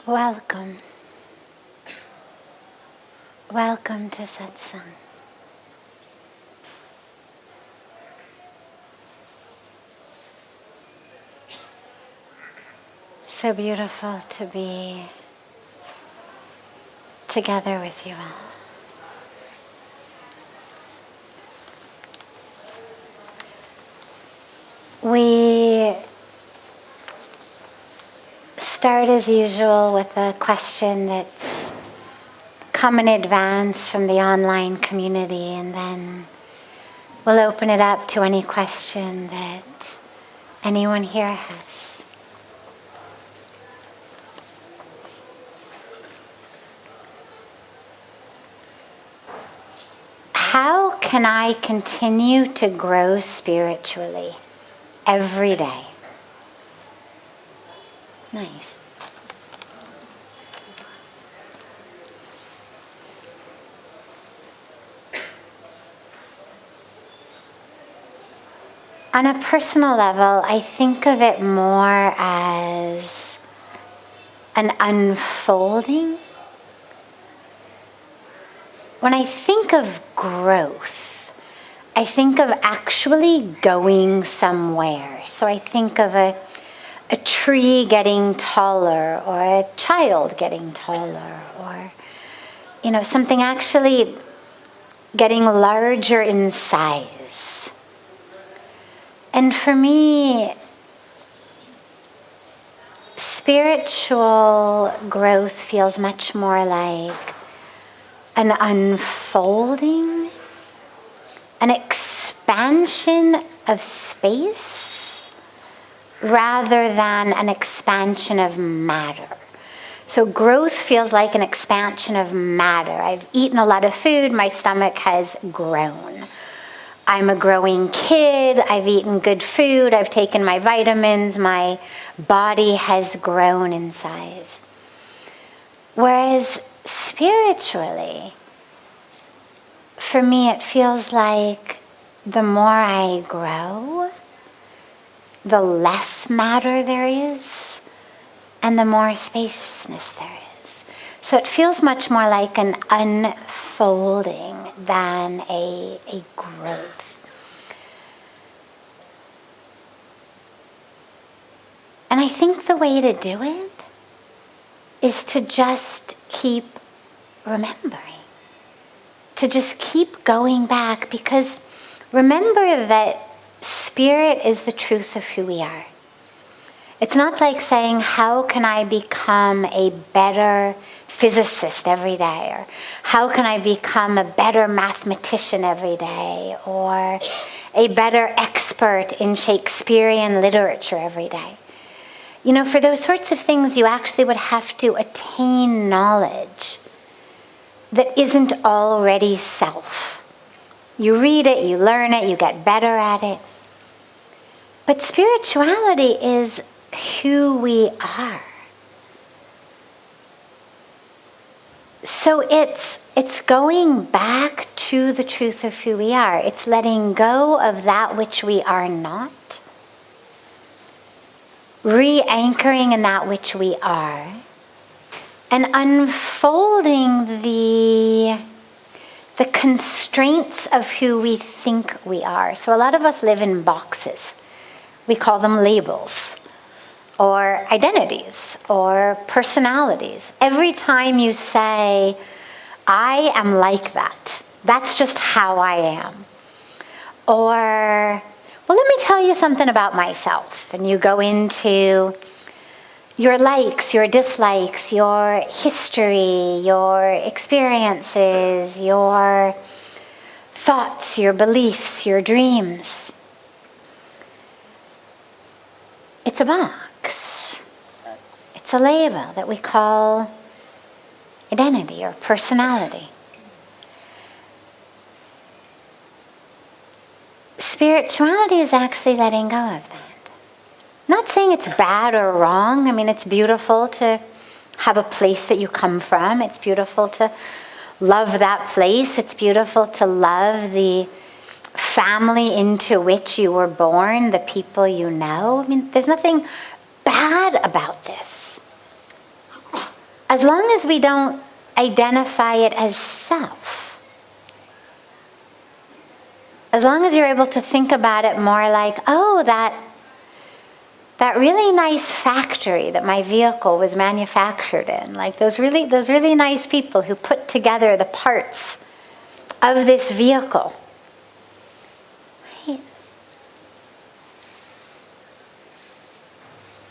Welcome. Welcome to Satsang. So beautiful to be together with you all. We start as usual with a question that's come in advance from the online community, and then we'll open it up to any question that anyone here has. How can I continue to grow spiritually every day? Nice. On a personal level, I think of it more as an unfolding. When I think of growth, I think of actually going somewhere. So I think of a tree getting taller, or a child getting taller, or something actually getting larger in size. And for me, spiritual growth feels much more like an unfolding, an expansion of space, rather than an expansion of matter. So growth feels like an expansion of matter. I've eaten a lot of food, my stomach has grown. I'm a growing kid, I've eaten good food, I've taken my vitamins, my body has grown in size. Whereas spiritually, for me it feels like the more I grow, the less matter there is, and the more spaciousness there is. So it feels much more like an unfolding than a growth. And I think the way to do it is to just keep remembering, to just keep going back, because remember that Spirit is the truth of who we are. It's not like saying, how can I become a better physicist every day? Or how can I become a better mathematician every day? Or a better expert in Shakespearean literature every day? For those sorts of things, you actually would have to attain knowledge that isn't already self. You read it, you learn it, you get better at it. But spirituality is who we are. So it's going back to the truth of who we are. It's letting go of that which we are not, re-anchoring in that which we are, and unfolding the constraints of who we think we are. So a lot of us live in boxes. We call them labels, or identities, or personalities. Every time you say, I am like that, that's just how I am. Or, well, let me tell you something about myself. And you go into your likes, your dislikes, your history, your experiences, your thoughts, your beliefs, your dreams. It's a box. It's a label that we call identity or personality. Spirituality is actually letting go of that. Not saying it's bad or wrong. I mean, it's beautiful to have a place that you come from. It's beautiful to love that place. It's beautiful to love the family into which you were born, the people you know. I mean, there's nothing bad about this. as long as we don't identify it as self, as long as you're able to think about it more like, oh, that really nice factory that my vehicle was manufactured in, like those really nice people who put together the parts of this vehicle. Right?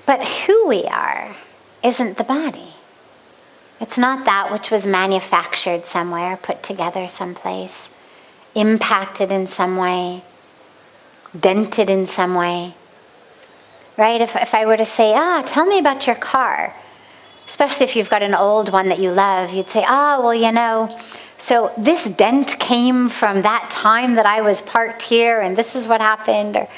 But who we are isn't the body. It's not that which was manufactured somewhere, put together someplace, impacted in some way, dented in some way. Right? If I were to say, tell me about your car, especially if you've got an old one that you love, you'd say, well, so this dent came from that time that I was parked here, and this is what happened, or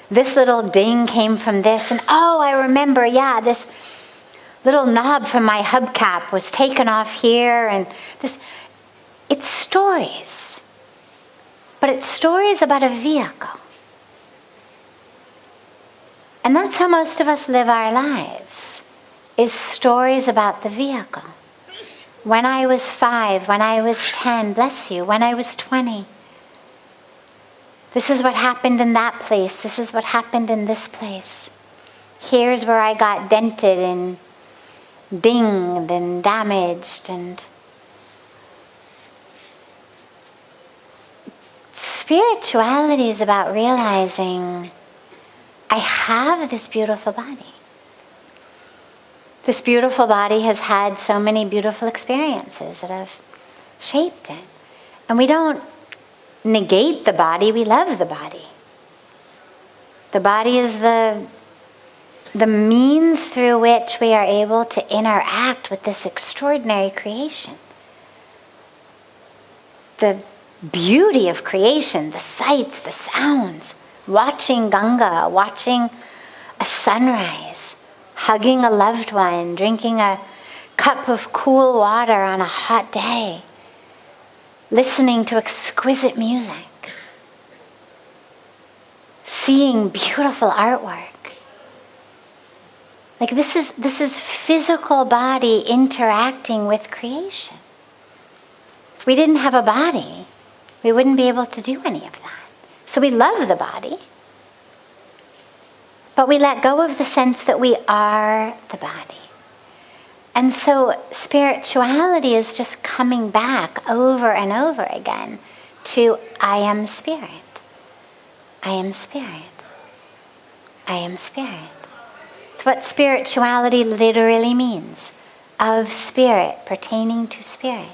this little ding came from this, and I remember, this little knob from my hubcap was taken off here, and this. It's stories. But it's stories about a vehicle. And that's how most of us live our lives, is stories about the vehicle. When I was 5, when I was 10, bless you, when I was 20. This is what happened in that place. This is what happened in this place. Here's where I got dented and dinged and damaged. And spirituality is about realizing I have this beautiful body. This beautiful body has had so many beautiful experiences that have shaped it. And we don't negate the body, we love the body. The body is the means through which we are able to interact with this extraordinary creation. The beauty of creation, the sights, the sounds, watching Ganga, watching a sunrise, hugging a loved one, drinking a cup of cool water on a hot day, listening to exquisite music, seeing beautiful artwork. Like this is physical body interacting with creation. If we didn't have a body, we wouldn't be able to do any of that. So we love the body, but we let go of the sense that we are the body. And so spirituality is just coming back over and over again to I am spirit. I am spirit. I am spirit. It's what spirituality literally means. Of spirit, pertaining to spirit.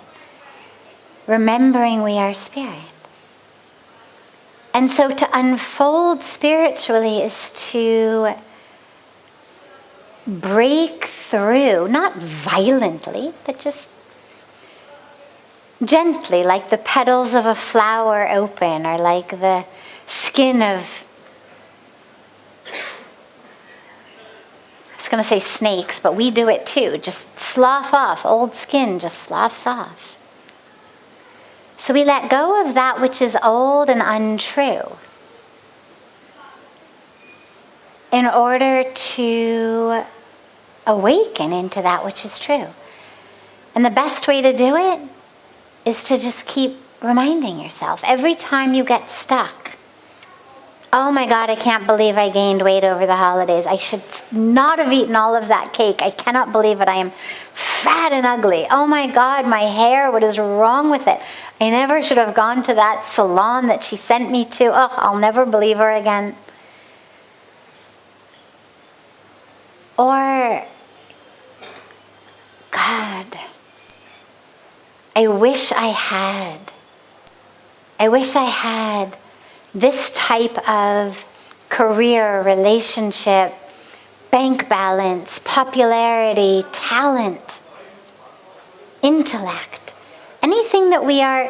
Remembering we are spirit. And so to unfold spiritually is to break through, not violently, but just gently, like the petals of a flower open, or like the skin of, I was going to say snakes, but we do it too. Just slough off, old skin just sloughs off. So we let go of that which is old and untrue in order to awaken into that which is true. And the best way to do it is to just keep reminding yourself. Every time you get stuck, oh my God, I can't believe I gained weight over the holidays. I should not have eaten all of that cake. I cannot believe it. I am fat and ugly. Oh my God, my hair, what is wrong with it? I never should have gone to that salon that she sent me to. Oh, I'll never believe her again. Or, God, I wish I had this type of career, relationship, bank balance, popularity, talent, intellect. Anything that we are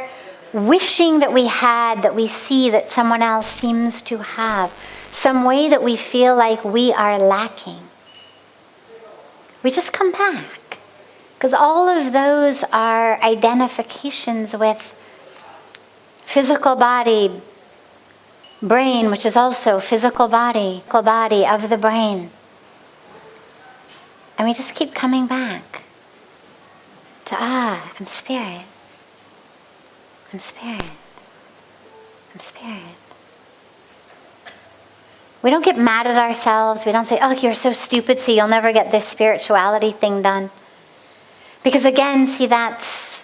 wishing that we had, that we see that someone else seems to have, some way that we feel like we are lacking. We just come back. Because all of those are identifications with physical body, brain, which is also physical body of the brain. And we just keep coming back. to I'm spirit. I'm spirit. I'm spirit. We don't get mad at ourselves. We don't say, oh, you're so stupid, so you'll never get this spirituality thing done. Because again, see, that's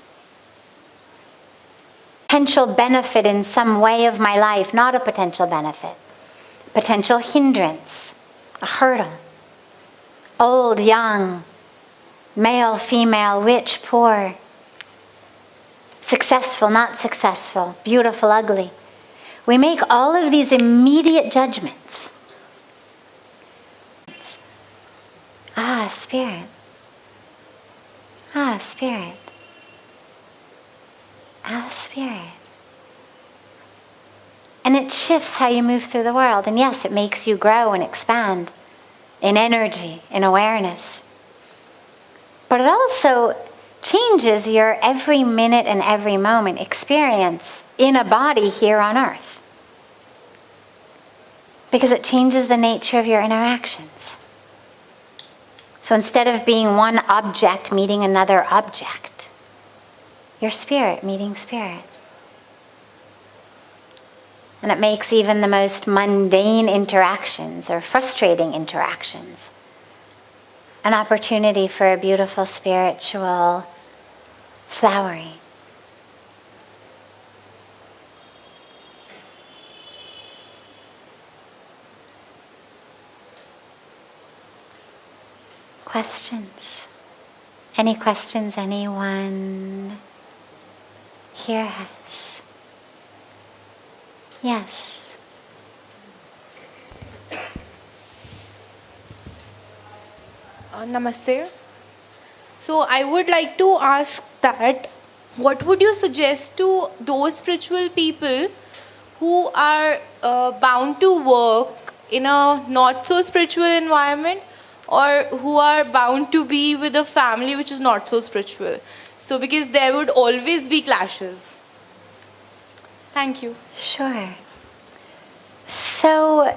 potential benefit in some way of my life, not a potential benefit. Potential hindrance, a hurdle. Old, young, male, female, rich, poor, successful, not successful, beautiful, ugly. We make all of these immediate judgments. Spirit. Spirit. Spirit. And it shifts how you move through the world. And yes, it makes you grow and expand in energy, in awareness. But it also changes your every minute and every moment experience in a body here on earth. Because it changes the nature of your interactions. So instead of being one object meeting another object, you're spirit meeting spirit. And it makes even the most mundane interactions or frustrating interactions an opportunity for a beautiful spiritual flowering. Questions? Any questions anyone here has? Yes. Namaste. So I would like to ask that what would you suggest to those spiritual people who are bound to work in a not so spiritual environment, or who are bound to be with a family which is not so spiritual? So because there would always be clashes. Thank you. Sure. So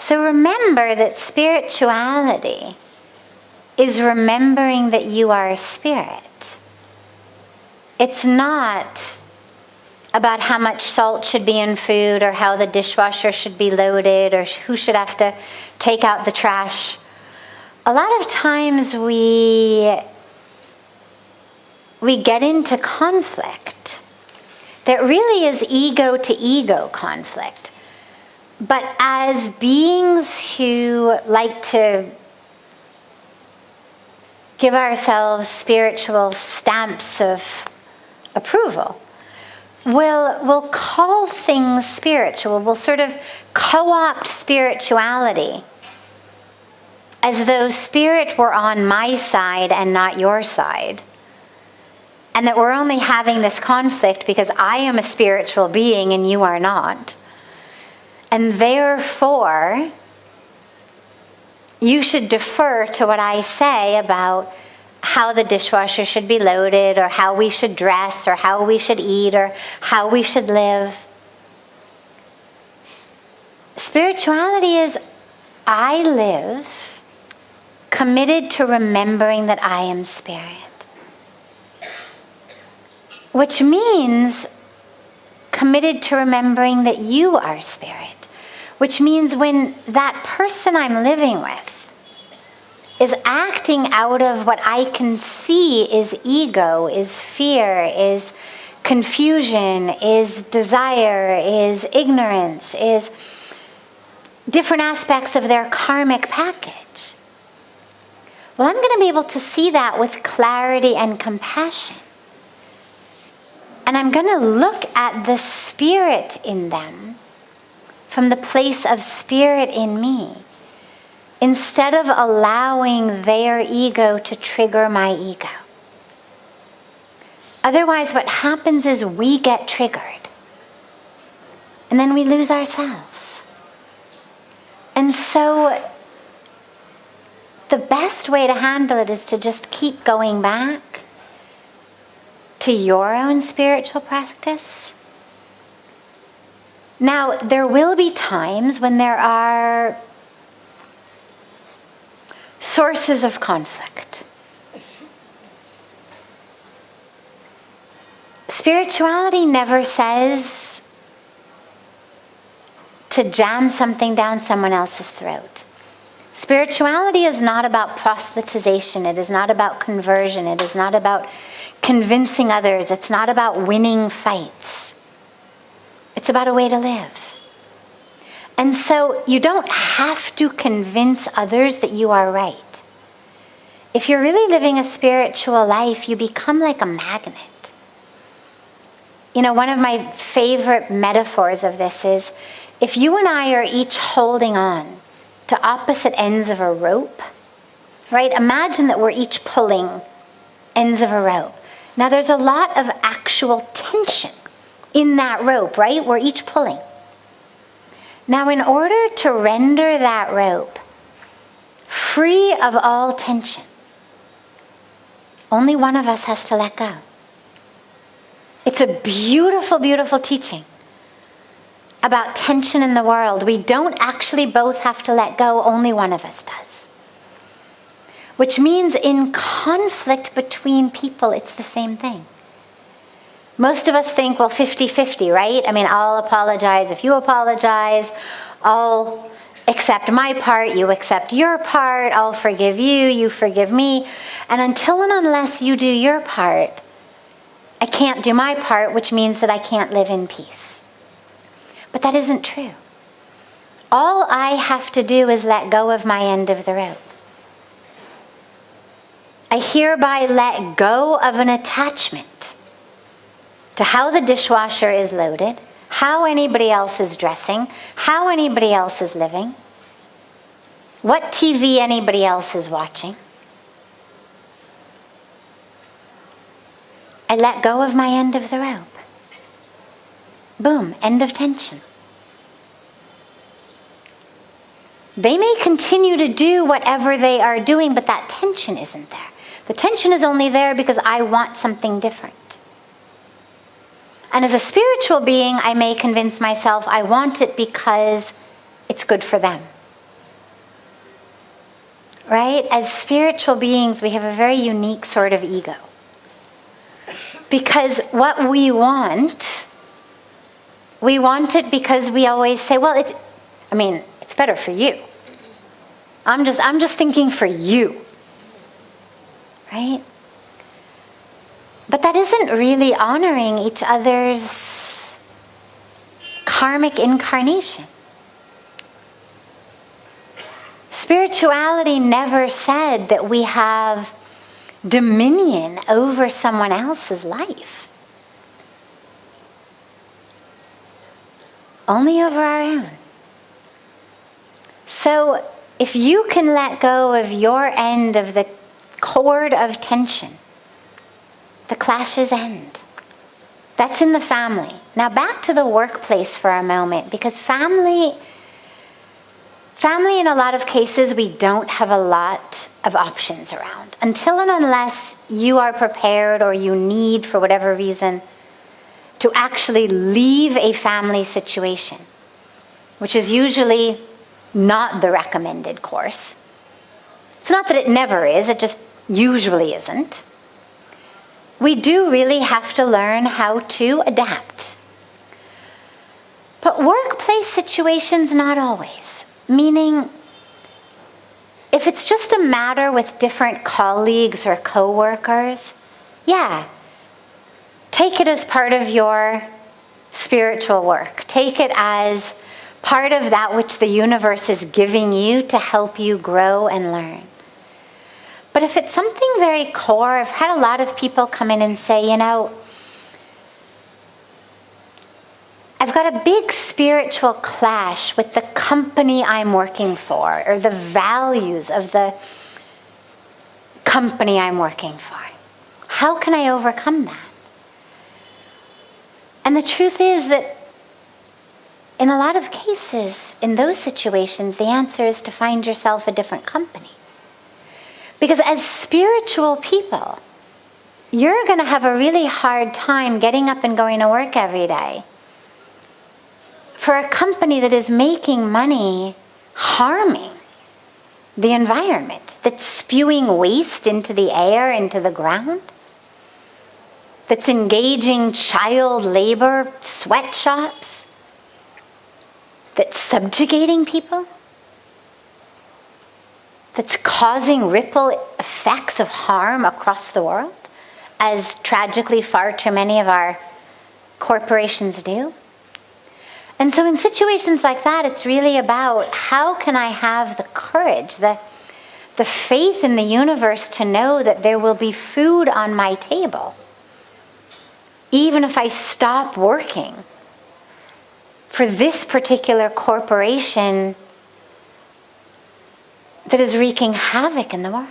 remember that spirituality is remembering that you are a spirit. It's not about how much salt should be in food, or how the dishwasher should be loaded, or who should have to take out the trash. A lot of times we get into conflict that really is ego to ego conflict. But as beings who like to give ourselves spiritual stamps of approval, we'll call things spiritual. We'll sort of co-opt spirituality as though spirit were on my side and not your side. And that we're only having this conflict because I am a spiritual being and you are not. And therefore, you should defer to what I say about how the dishwasher should be loaded, or how we should dress, or how we should eat, or how we should live. Spirituality is I live committed to remembering that I am spirit. Which means committed to remembering that you are spirit. Which means when that person I'm living with is acting out of what I can see is ego, is fear, is confusion, is desire, is ignorance, is different aspects of their karmic package. Well, I'm going to be able to see that with clarity and compassion. And I'm going to look at the spirit in them from the place of spirit in me, instead of allowing their ego to trigger my ego. Otherwise, what happens is we get triggered, and then we lose ourselves. And so the best way to handle it is to just keep going back to your own spiritual practice. Now, there will be times when there are sources of conflict. spirituality never says to jam something down someone else's throat. Spirituality is not about proselytization. It is not about conversion. It is not about convincing others. It's not about winning fights. It's about a way to live. And so you don't have to convince others that you are right. If you're really living a spiritual life, you become like a magnet. You know, one of my favorite metaphors of this is, if you and I are each holding on to opposite ends of a rope, right? Imagine that we're each pulling ends of a rope. Now there's a lot of actual tension in that rope, right? We're each pulling. Now in order to render that rope free of all tension, only one of us has to let go. It's a beautiful, beautiful teaching about tension in the world. We don't actually both have to let go, only one of us does. Which means in conflict between people, it's the same thing. Most of us think, well, 50-50, right? I mean, I'll apologize if you apologize. I'll accept my part, you accept your part. I'll forgive you, you forgive me. And until and unless you do your part, I can't do my part, which means that I can't live in peace. But that isn't true. All I have to do is let go of my end of the rope. I hereby let go of an attachment to how the dishwasher is loaded, how anybody else is dressing, how anybody else is living, what TV anybody else is watching. I let go of my end of the rope. Boom, end of tension. They may continue to do whatever they are doing, but that tension isn't there. The tension is only there because I want something different. And as a spiritual being, I may convince myself I want it because it's good for them. Right? As spiritual beings, we have a very unique sort of ego. Because what we want it because we always say, well, it's better for you. I'm just thinking for you. Right? But that isn't really honoring each other's karmic incarnation. Spirituality never said that we have dominion over someone else's life. Only over our own. So if you can let go of your end of the cord of tension, the clashes end. That's in the family. Now back to the workplace for a moment, because family in a lot of cases, we don't have a lot of options around. Until and unless you are prepared or you need, for whatever reason, to actually leave a family situation, which is usually not the recommended course. It's not that it never is, it just usually isn't. We do really have to learn how to adapt. But workplace situations, not always. Meaning, if it's just a matter with different colleagues or co-workers, yeah, take it as part of your spiritual work. Take it as part of that which the universe is giving you to help you grow and learn. But if it's something very core, I've had a lot of people come in and say, I've got a big spiritual clash with the company I'm working for, or the values of the company I'm working for. How can I overcome that? And the truth is that in a lot of cases, in those situations, the answer is to find yourself a different company. Because as spiritual people, you're going to have a really hard time getting up and going to work every day for a company that is making money harming the environment, that's spewing waste into the air, into the ground. that's engaging child labor sweatshops, that's subjugating people, that's causing ripple effects of harm across the world, as tragically far too many of our corporations do. And so in situations like that, it's really about how can I have the courage, the faith in the universe to know that there will be food on my table, even if I stop working for this particular corporation that is wreaking havoc in the world.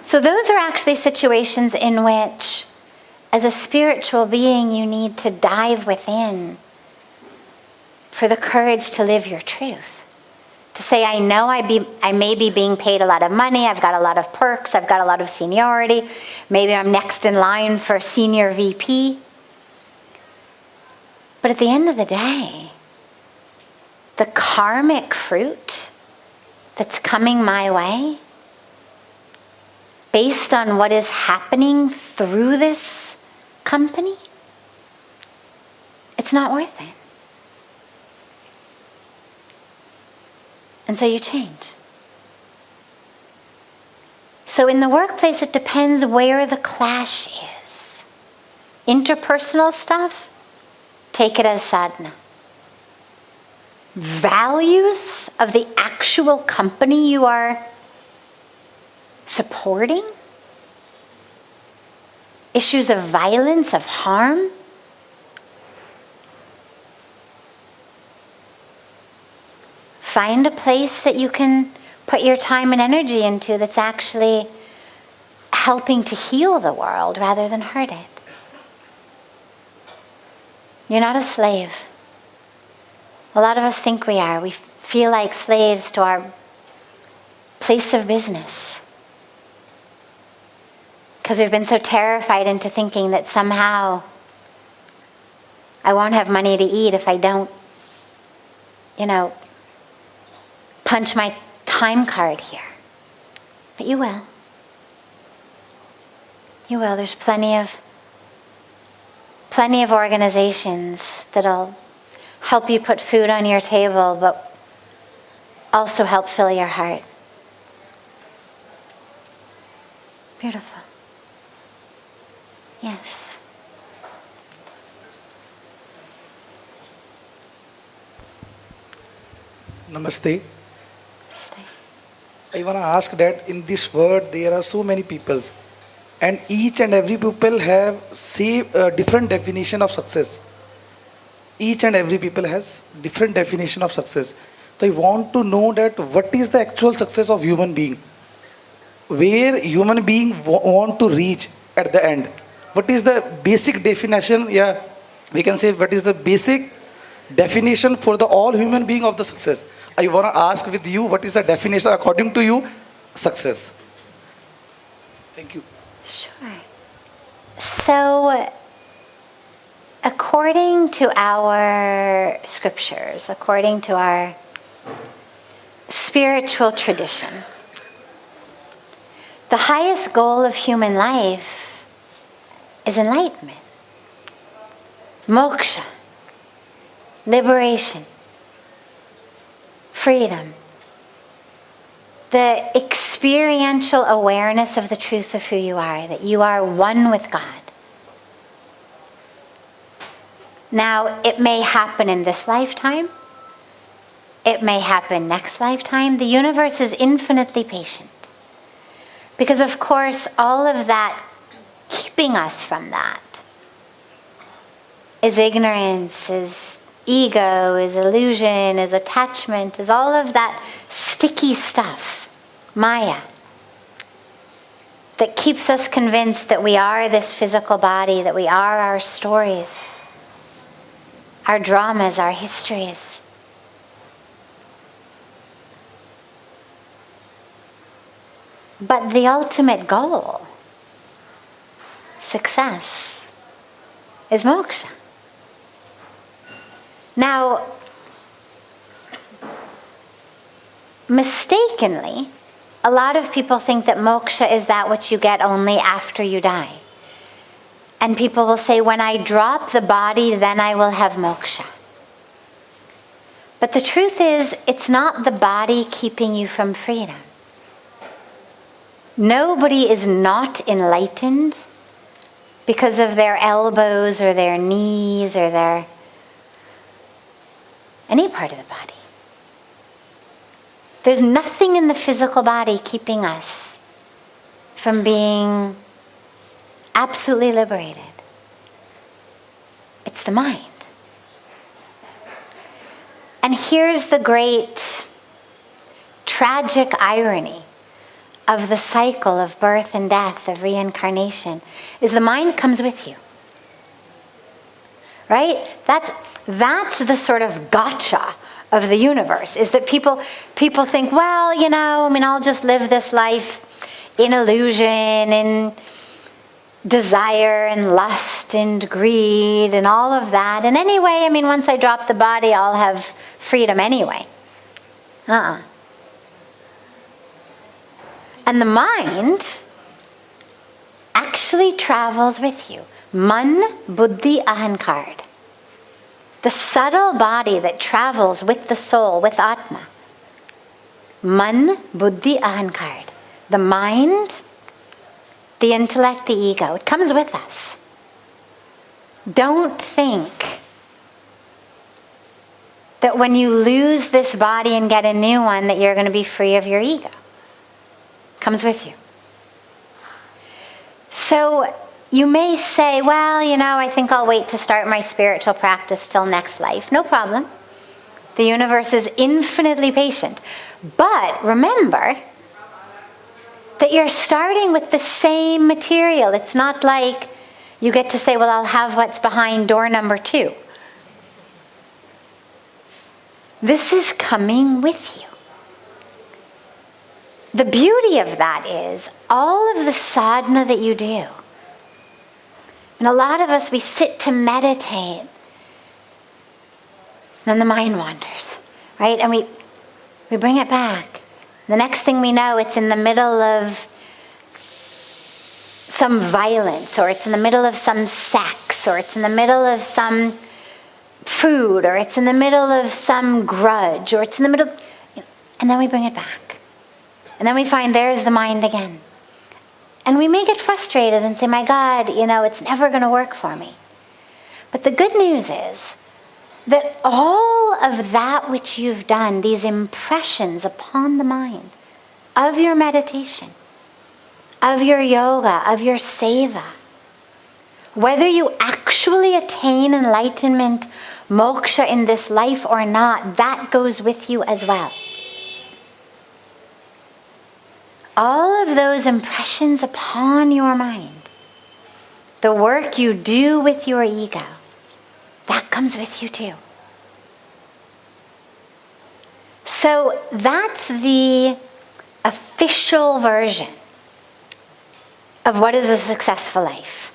So those are actually situations in which, as a spiritual being, you need to dive within for the courage to live your truth. To say, I know I may be being paid a lot of money, I've got a lot of perks, I've got a lot of seniority, maybe I'm next in line for senior VP. But at the end of the day, the karmic fruit that's coming my way, based on what is happening through this company, it's not worth it. And so you change. So in the workplace, it depends where the clash is. Interpersonal stuff, take it as sadhana. Values of the actual company you are supporting, issues of violence, of harm, find a place that you can put your time and energy into that's actually helping to heal the world rather than hurt it. You're not a slave. A lot of us think we are. We feel like slaves to our place of business, because we've been so terrified into thinking that somehow I won't have money to eat if I don't, punch my time card here. But you will. You will. There's plenty of organizations that'll help you put food on your table, but also help fill your heart. Beautiful. Yes. Namaste. I want to ask that in this world there are so many peoples, and each and every people have different definition of success. Each and every people has different definition of success. So I want to know that what is the actual success of human being? Where human being want to reach at the end? What is the basic definition? Yeah, we can say what is the basic definition for the all human being of the success? I want to ask with you, what is the definition according to you, success? Thank you. Sure. So, according to our scriptures, according to our spiritual tradition, the highest goal of human life is enlightenment, moksha, liberation, freedom, the experiential awareness of the truth of who you are, that you are one with God. Now, it may happen in this lifetime. It may happen next lifetime. The universe is infinitely patient. Because, of course, all of that keeping us from that is ignorance, is ego, is illusion, is attachment, is all of that sticky stuff, Maya, that keeps us convinced that we are this physical body, that we are our stories, our dramas, our histories. But the ultimate goal, success, is moksha. Now, mistakenly, a lot of people think that moksha is that which you get only after you die. And people will say, when I drop the body, then I will have moksha. But the truth is, it's not the body keeping you from freedom. Nobody is not enlightened because of their elbows or their knees or their any part of the body. There's nothing in the physical body keeping us from being absolutely liberated. It's the mind. And here's the great tragic irony of the cycle of birth and death, of reincarnation, is the mind comes with you. Right? That's the sort of gotcha of the universe, is that people think, well, I'll just live this life in illusion, in desire and lust and greed and all of that. And anyway, once I drop the body, I'll have freedom anyway. And the mind actually travels with you. Man, buddhi, ahankar. The subtle body that travels with the soul, with Atma. Man, buddhi, ahankar. The mind, the intellect, the ego. It comes with us. Don't think that when you lose this body and get a new one that you're going to be free of your ego. It comes with you. So you may say, well, I think I'll wait to start my spiritual practice till next life. No problem. The universe is infinitely patient. But remember that you're starting with the same material. It's not like you get to say, well, I'll have what's behind door number 2. This is coming with you. The beauty of that is all of the sadhana that you do. And a lot of us, we sit to meditate. And then the mind wanders, right? And we bring it back. The next thing we know, it's in the middle of some violence, or it's in the middle of some sex, or it's in the middle of some food, or it's in the middle of some grudge, or it's in the middle, and then we bring it back. And then we find there's the mind again. And we may get frustrated and say, my God, it's never going to work for me. But the good news is that all of that which you've done, these impressions upon the mind, of your meditation, of your yoga, of your seva, whether you actually attain enlightenment, moksha in this life or not, that goes with you as well. All of those impressions upon your mind, the work you do with your ego, that comes with you too. So that's the official version of what is a successful life.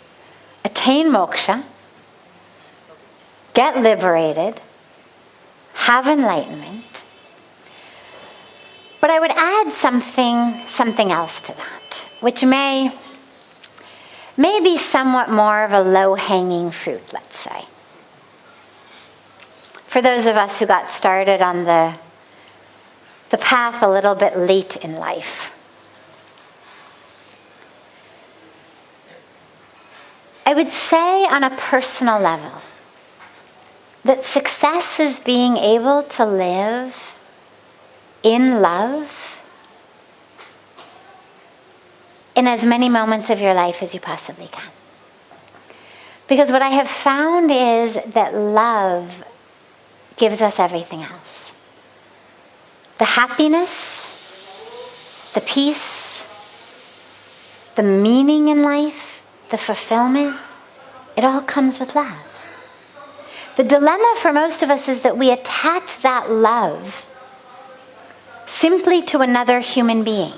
Attain moksha, get liberated, have enlightenment. But I would add something else to that, which may be somewhat more of a low-hanging fruit, let's say. For those of us who got started on the path a little bit late in life. I would say on a personal level that success is being able to live in love in as many moments of your life as you possibly can. Because what I have found is that love gives us everything else. The happiness, the peace, the meaning in life, the fulfillment, it all comes with love. The dilemma for most of us is that we attach that love simply to another human being.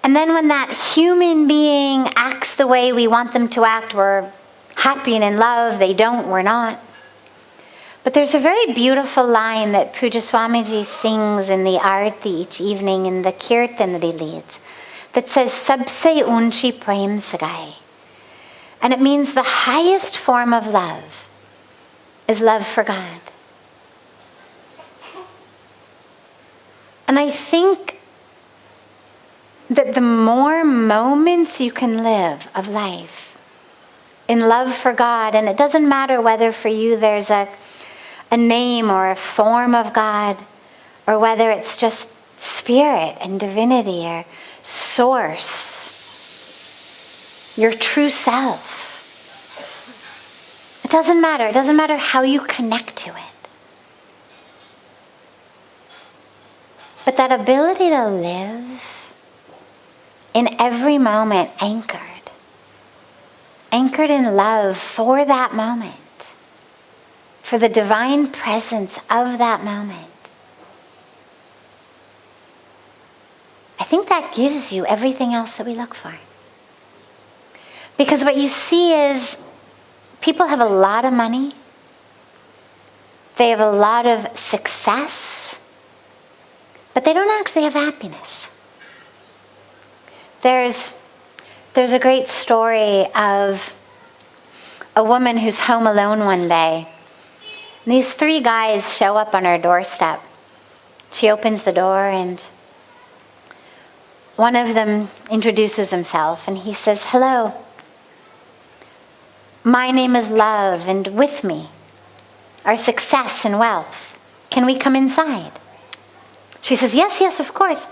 And then when that human being acts the way we want them to act, we're happy and in love. They don't, we're not. But there's a very beautiful line that Pujya Sadhviji sings in the arati each evening in the kirtan that he leads. that says Sabse unchi prem sagai. And it means the highest form of love is love for God. And I think that the more moments you can live of life in love for God, and it doesn't matter whether for you there's a name or a form of God, or whether it's just spirit and divinity or source, your true self. It doesn't matter. It doesn't matter how you connect to it. But that ability to live in every moment anchored in love for that moment, for the divine presence of that moment. I think that gives you everything else that we look for. Because what you see is people have a lot of money, they have a lot of success, but they don't actually have happiness. There's a great story of a woman who's home alone one day. And these 3 guys show up on her doorstep. She opens the door and one of them introduces himself and he says, "Hello, my name is Love, and with me are success and wealth. Can we come inside?" She says, "Yes, yes, of course."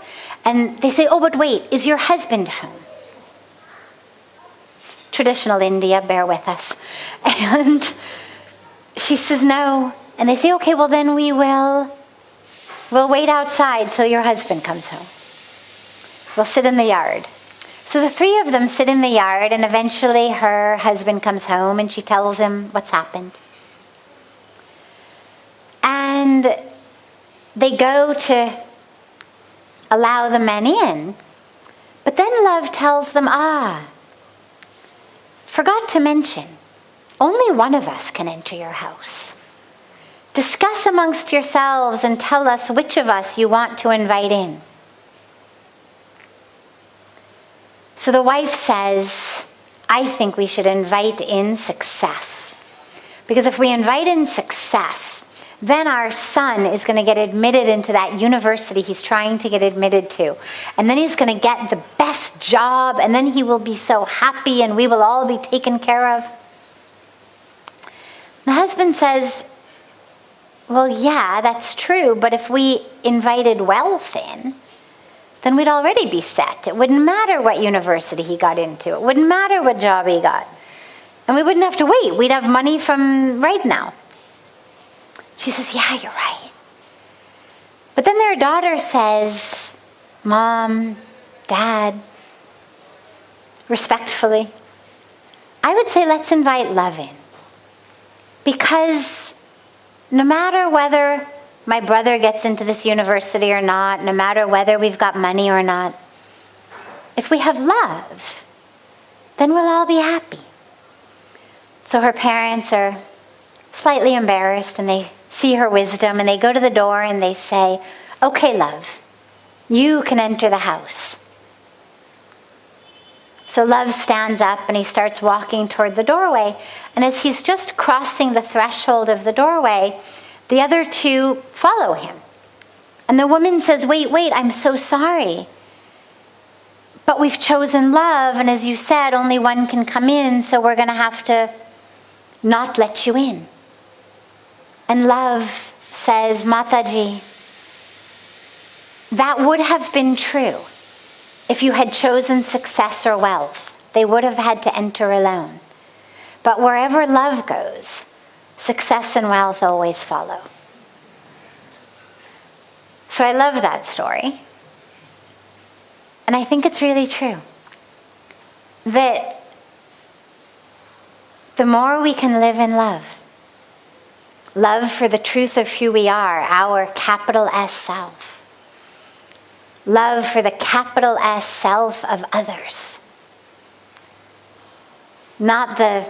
And they say, "Oh, but wait, is your husband home?" It's traditional India, bear with us. And she says, "No." And they say, "Okay, well then we'll wait outside till your husband comes home. We'll sit in the yard." So the 3 of them sit in the yard, and eventually her husband comes home and she tells him what's happened. And they go to allow the men in, but then Love tells them, forgot to mention, only one of us can enter your house. Discuss amongst yourselves and tell us which of us you want to invite in. So the wife says, "I think we should invite in success. Because if we invite in success, then our son is going to get admitted into that university he's trying to get admitted to. And then he's going to get the best job, and then he will be so happy, and we will all be taken care of." The husband says, "Well, yeah, that's true, but if we invited wealth in, then we'd already be set. It wouldn't matter what university he got into. It wouldn't matter what job he got. And we wouldn't have to wait. We'd have money from right now." She says, "Yeah, you're right." But then their daughter says, "Mom, Dad, respectfully, I would say let's invite Love in. Because no matter whether my brother gets into this university or not, no matter whether we've got money or not, if we have love, then we'll all be happy." So her parents are slightly embarrassed, and they see her wisdom, and they go to the door and they say, "Okay, Love, you can enter the house." So Love stands up and he starts walking toward the doorway. And as he's just crossing the threshold of the doorway, the other 2 follow him. And the woman says, wait, I'm so sorry. But we've chosen Love, and as you said, only one can come in, so we're going to have to not let you in. And Love says, "Mataji, that would have been true if you had chosen success or wealth. They would have had to enter alone. But wherever love goes, success and wealth always follow." So I love that story. And I think it's really true. That the more we can live in love for the truth of who we are, our capital S self. Love for the capital S self of others. Not the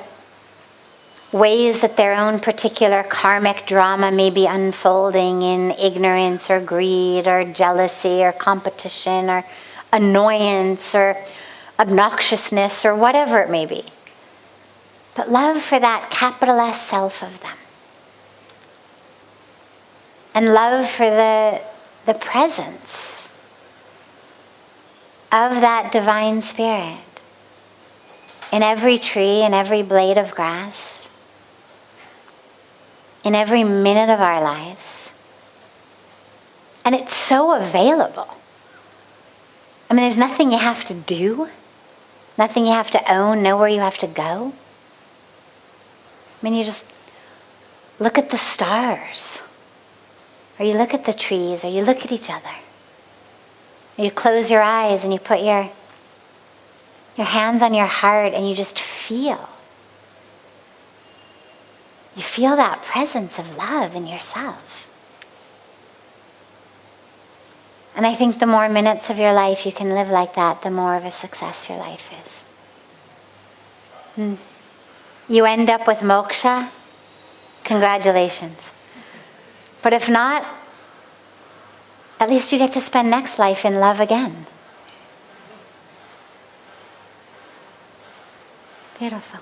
ways that their own particular karmic drama may be unfolding in ignorance or greed or jealousy or competition or annoyance or obnoxiousness or whatever it may be. But love for that capital S self of them. And love for the presence of that divine spirit in every tree, in every blade of grass, in every minute of our lives. And it's so available. I mean, there's nothing you have to do, nothing you have to own, nowhere you have to go. I mean, you just look at the stars, or you look at the trees, or you look at each other. Or you close your eyes and you put your hands on your heart and you just feel. You feel that presence of love in yourself. And I think the more minutes of your life you can live like that, the more of a success your life is. You end up with moksha, congratulations. But if not, at least you get to spend next life in love again. Beautiful.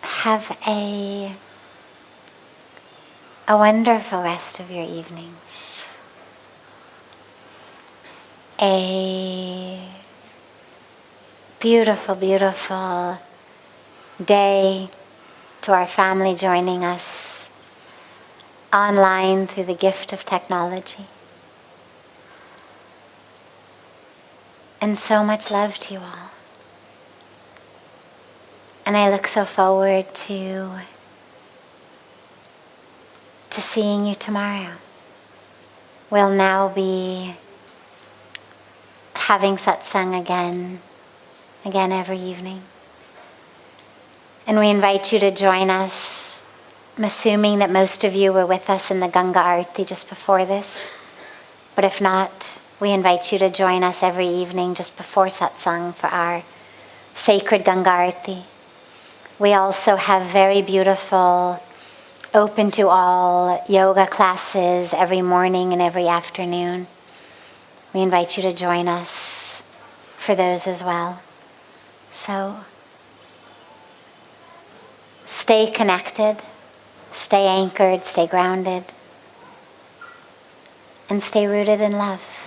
Have a wonderful rest of your evenings. A beautiful, beautiful day to our family joining us online through the gift of technology. And so much love to you all. And I look so forward to seeing you tomorrow. We'll now be having satsang again every evening. And we invite you to join us. I'm assuming that most of you were with us in the Ganga Arti just before this. But if not, we invite you to join us every evening just before satsang for our sacred Ganga Arti. We also have very beautiful, open to all yoga classes every morning and every afternoon. We invite you to join us for those as well. So, stay connected, stay anchored, stay grounded, and stay rooted in love.